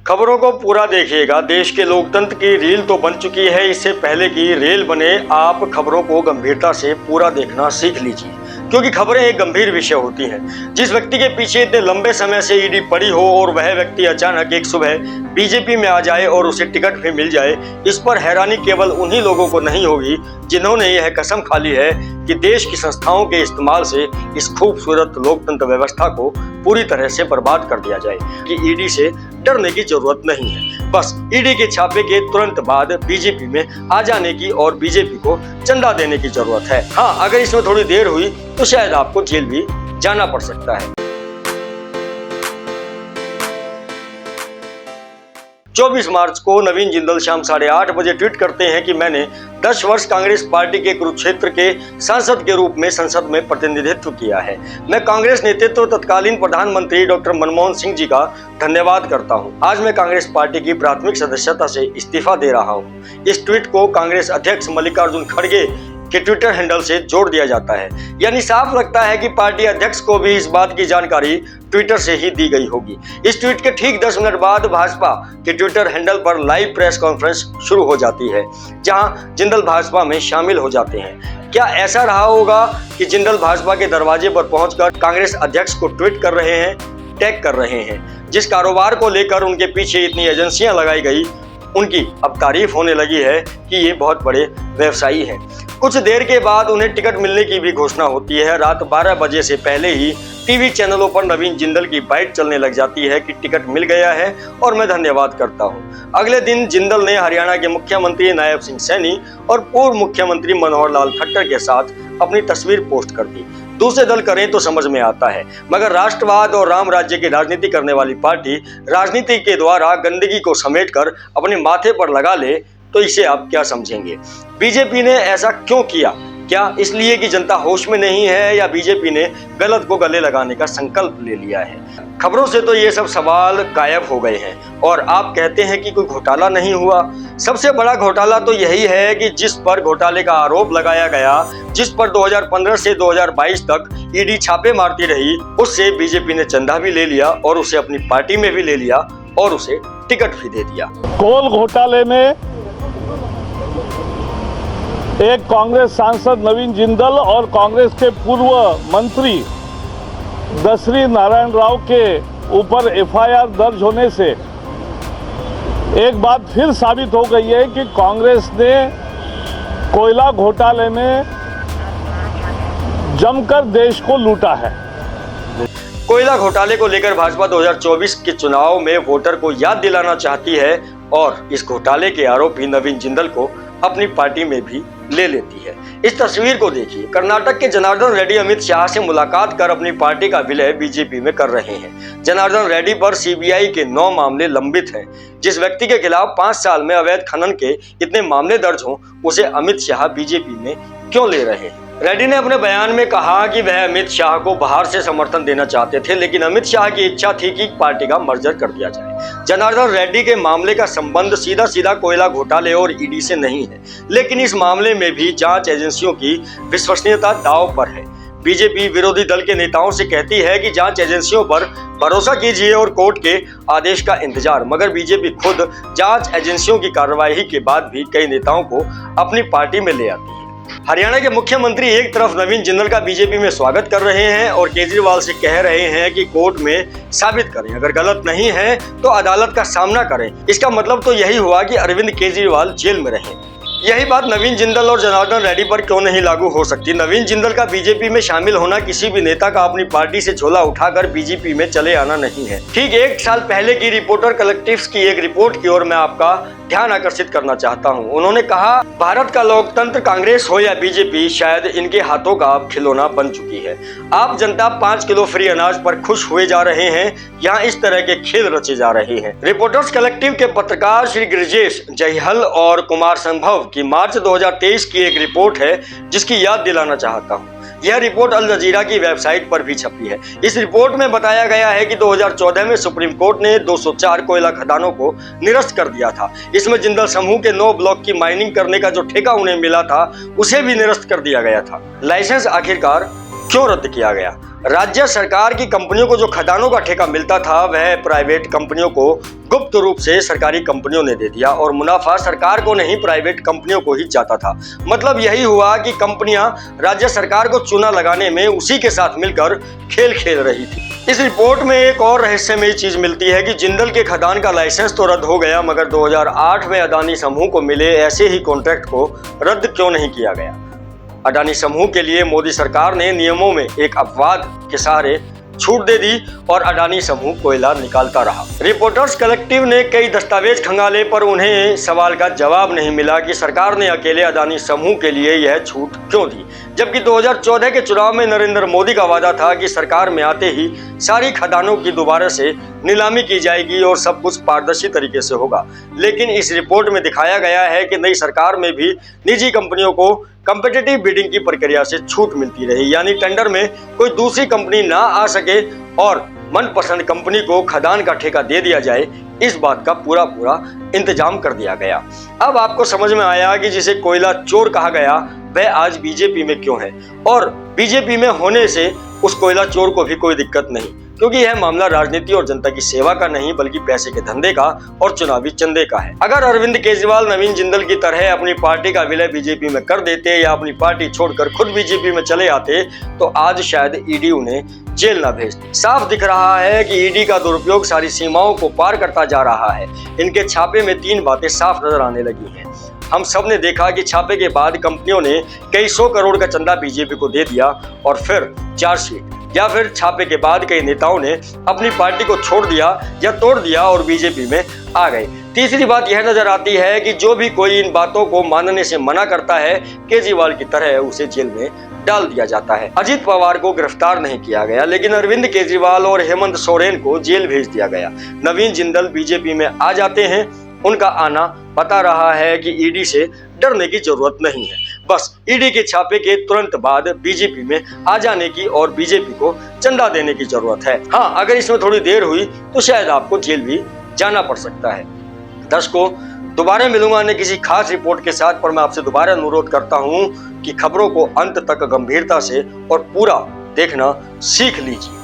खबरों को पूरा देखिएगा। देश के लोकतंत्र की रील तो बन चुकी है, इससे पहले कि रेल बने आप खबरों को गंभीरता से पूरा देखना सीख लीजिए, क्योंकि खबरें एक गंभीर विषय होती हैं। जिस व्यक्ति के पीछे इतने लंबे समय से ईडी पड़ी हो और वह व्यक्ति अचानक एक सुबह बीजेपी में आ जाए और उसे टिकट भी मिल जाए, इस पर हैरानी केवल उन्हीं लोगों को नहीं होगी जिन्होंने यह कसम खा ली है कि देश की संस्थाओं के इस्तेमाल से इस खूबसूरत लोकतंत्र व्यवस्था को पूरी तरह से बर्बाद कर दिया जाए, कि ईडी से डरने की जरूरत नहीं है। बस ईडी के छापे के तुरंत बाद बीजेपी में आ जाने की और बीजेपी को चंदा देने की जरूरत है। हाँ, अगर इसमें थोड़ी देर हुई तो शायद आपको जेल भी जाना पड़ सकता है। 24 मार्च को नवीन जिंदल शाम 8:30 बजे ट्वीट करते हैं कि मैंने 10 वर्ष कांग्रेस पार्टी के कुरुक्षेत्र के सांसद के रूप में संसद में प्रतिनिधित्व किया है। मैं कांग्रेस नेतृत्व तत्कालीन प्रधानमंत्री डॉक्टर मनमोहन सिंह जी का धन्यवाद करता हूं। आज मैं कांग्रेस पार्टी की प्राथमिक सदस्यता से इस्तीफा दे रहा हूं। इस ट्वीट को कांग्रेस अध्यक्ष मल्लिकार्जुन खड़गे के ट्विटर हैंडल से जोड़ दिया जाता है, यानी साफ लगता है कि पार्टी अध्यक्ष को भी इस बात की जानकारी ट्विटर से ही दी गई होगी। इस ट्वीट के ठीक 10 मिनट बाद भाजपा के ट्विटर हैंडल पर लाइव प्रेस कॉन्फ्रेंस शुरू हो जाती है, जहां जिंदल भाजपा में शामिल हो जाते हैं। क्या ऐसा रहा होगा कि जिंदल भाजपा के दरवाजे पर पहुंचकर कांग्रेस अध्यक्ष को ट्वीट कर रहे हैं, टैग कर रहे हैं? जिस कारोबार को लेकर उनके पीछे इतनी एजेंसियां लगाई गई, उनकी अब तारीफ होने लगी है कि ये बहुत बड़े व्यवसायी हैं। कुछ देर के बाद उन्हें टिकट मिलने की भी घोषणा होती है। रात 12 बजे से पहले ही टीवी चैनलों पर नवीन जिंदल की बाइट चलने लग जाती है कि टिकट मिल गया है और मैं धन्यवाद करता हूं। अगले दिन जिंदल ने हरियाणा के मुख्यमंत्री नायब सिंह सैनी और पूर्व मुख्यमंत्री मनोहर लाल खट्टर के साथ अपनी तस्वीर पोस्ट कर दी। दूसरे दल करें तो समझ में आता है, मगर राष्ट्रवाद और राम राज्य की राजनीति करने वाली पार्टी राजनीति के द्वारा गंदगी को समेटकर अपने माथे पर लगा ले तो इसे आप क्या समझेंगे? बीजेपी ने ऐसा क्यों किया? क्या इसलिए कि जनता होश में नहीं है, या बीजेपी ने गलत को गले लगाने का संकल्प ले लिया है? खबरों से तो ये सब सवाल गायब हो गए हैं और आप कहते हैं कि कोई घोटाला नहीं हुआ। सबसे बड़ा घोटाला तो यही है कि जिस पर घोटाले का आरोप लगाया गया, जिस पर 2015 से 2022 तक ईडी छापे मारती रही, उससे बीजेपी ने चंदा भी ले लिया और उसे अपनी पार्टी में भी ले लिया और उसे टिकट भी दे दिया। कोल घोटाले में एक कांग्रेस सांसद नवीन जिंदल और कांग्रेस के पूर्व मंत्री दसरी नारायण राव के ऊपर एफआईआर दर्ज होने से एक बात फिर साबित हो गई है कि कांग्रेस ने कोयला घोटाले में जमकर देश को लूटा है। कोयला घोटाले को लेकर भाजपा 2024 के चुनाव में वोटर को याद दिलाना चाहती है और इस घोटाले के आरोपी नवीन जिंदल को अपनी पार्टी में भी ले लेती है। इस तस्वीर को देखिए। कर्नाटक के जनार्दन रेड्डी अमित शाह से मुलाकात कर अपनी पार्टी का विलय बीजेपी में कर रहे हैं। जनार्दन रेड्डी पर सीबीआई के 9 मामले लंबित हैं। जिस व्यक्ति के खिलाफ 5 साल में अवैध खनन के इतने मामले दर्ज हों, उसे अमित शाह बीजेपी में क्यों ले रहे हैं? रेड्डी ने अपने बयान में कहा कि वह अमित शाह को बाहर से समर्थन देना चाहते थे, लेकिन अमित शाह की इच्छा थी कि पार्टी का मर्जर कर दिया जाए। जनार्दन रेड्डी के मामले का संबंध सीधा सीधा कोयला घोटाले और ईडी से नहीं है, लेकिन इस मामले में भी जांच एजेंसियों की विश्वसनीयता दांव पर है। बीजेपी विरोधी दल के नेताओं से कहती है कि जांच एजेंसियों पर भरोसा कीजिए और कोर्ट के आदेश का इंतजार, मगर बीजेपी खुद जांच एजेंसियों की कार्रवाई के बाद भी कई नेताओं को अपनी पार्टी में ले आती है। हरियाणा के मुख्यमंत्री एक तरफ नवीन जिंदल का बीजेपी में स्वागत कर रहे हैं और केजरीवाल से कह रहे हैं कि कोर्ट में साबित करें, अगर गलत नहीं है तो अदालत का सामना करें। इसका मतलब तो यही हुआ कि अरविंद केजरीवाल जेल में रहें। यही बात नवीन जिंदल और जनार्दन रेड्डी पर क्यों नहीं लागू हो सकती? नवीन जिंदल का बीजेपी में शामिल होना किसी भी नेता का अपनी पार्टी से झोला उठाकर बीजेपी में चले आना नहीं है। ठीक 1 साल पहले की रिपोर्टर कलेक्टिव्स की एक रिपोर्ट की ओर मैं आपका ध्यान आकर्षित करना चाहता हूं। उन्होंने कहा, भारत का लोकतंत्र कांग्रेस हो या बीजेपी, शायद इनके हाथों का अब खिलौना बन चुकी है। आप जनता 5 किलो फ्री अनाज पर खुश हुए जा रहे हैं, यहाँ इस तरह के खेल रचे जा रहे हैं। रिपोर्टर्स कलेक्टिव के पत्रकार श्री गिरिजेश जयहल और कुमार संभव की मार्च 2023 की एक रिपोर्ट है, जिसकी याद दिलाना चाहता हूँ। यह रिपोर्ट अल जजीरा की वेबसाइट पर भी छपी है। इस रिपोर्ट में बताया गया है कि 2014 में सुप्रीम कोर्ट ने 204 कोयला खदानों को निरस्त कर दिया था। इसमें जिंदल समूह के 9 ब्लॉक की माइनिंग करने का जो ठेका उन्हें मिला था, उसे भी निरस्त कर दिया गया था। लाइसेंस आखिरकार क्यों रद्द किया गया? राज्य सरकार की कंपनियों को जो खदानों का ठेका मिलता था वह प्राइवेट कंपनियों को गुप्त रूप से सरकारी कंपनियों ने दे दिया और मुनाफा सरकार को नहीं प्राइवेट कंपनियों को ही जाता था। मतलब यही हुआ कि कंपनियां राज्य सरकार को चूना लगाने में उसी के साथ मिलकर खेल खेल रही थी। इस रिपोर्ट में एक और रहस्यमयी चीज मिलती है कि जिंदल के खदान का लाइसेंस तो रद्द हो गया, मगर 2008 में अडानी समूह को मिले ऐसे ही कॉन्ट्रैक्ट को रद्द क्यों नहीं किया गया? अडानी समूह के लिए मोदी सरकार ने नियमों में एक अपवाद के सहारे छूट दे दी और अडानी समूह कोयला निकालता रहा। रिपोर्टर्स कलेक्टिव ने कई दस्तावेज खंगाले पर उन्हें सवाल का जवाब नहीं मिला कि सरकार ने अकेले अडानी समूह के लिए यह छूट क्यों दी, जबकि 2014 के चुनाव में नरेंद्र मोदी का वादा था कि सरकार में आते ही सारी खदानों की दोबारा से नीलामी की जाएगी और सब कुछ पारदर्शी तरीके से होगा। लेकिन इस रिपोर्ट में दिखाया गया है कि नई सरकार में भी निजी कंपनियों को कॉम्पिटिटिव बिडिंग की प्रक्रिया से छूट मिलती रही, यानी टेंडर में कोई दूसरी कंपनी ना आ सके और मनपसंद कंपनी को खदान का ठेका दे दिया जाए, इस बात का पूरा इंतजाम कर दिया गया। अब आपको समझ में आया कि जिसे कोयला चोर कहा गया वह आज बीजेपी में क्यों है, और बीजेपी में होने से उस कोयला चोर को भी कोई दिक्कत नहीं, क्योंकि यह मामला राजनीति और जनता की सेवा का नहीं बल्कि पैसे के धंधे का और चुनावी चंदे का है। अगर अरविंद केजरीवाल नवीन जिंदल की तरह अपनी पार्टी का विलय बीजेपी में कर देते या अपनी पार्टी छोड़कर खुद बीजेपी में चले आते तो आज शायद ईडी उन्हें जेल न भेजती। साफ दिख रहा है कि ईडी का दुरुपयोग सारी सीमाओं को पार करता जा रहा है। इनके छापे में 3 बातें साफ नजर आने लगी हैं। हम सब ने देखा कि छापे के बाद कंपनियों ने कई 100 करोड़ का चंदा बीजेपी को दे दिया और फिर चार्जशीट, या फिर छापे के बाद कई नेताओं ने अपनी पार्टी को छोड़ दिया या तोड़ दिया और बीजेपी में आ गए। तीसरी बात यह नजर आती है कि जो भी कोई इन बातों को मानने से मना करता है, केजरीवाल की तरह उसे जेल में डाल दिया जाता है। अजित पवार को गिरफ्तार नहीं किया गया, लेकिन अरविंद केजरीवाल और हेमंत सोरेन को जेल भेज दिया गया। नवीन जिंदल बीजेपी में आ जाते हैं, उनका आना बता रहा है कि ईडी से डरने की जरूरत नहीं है, बस ईडी के छापे के तुरंत बाद बीजेपी में आ जाने की और बीजेपी को चंदा देने की जरूरत है। हाँ, अगर इसमें थोड़ी देर हुई तो शायद आपको जेल भी जाना पड़ सकता है। दर्शकों, दोबारा मिलूंगा अन्य किसी खास रिपोर्ट के साथ, पर मैं आपसे दोबारा अनुरोध करता हूँ कि खबरों को अंत तक गंभीरता से और पूरा देखना सीख लीजिए।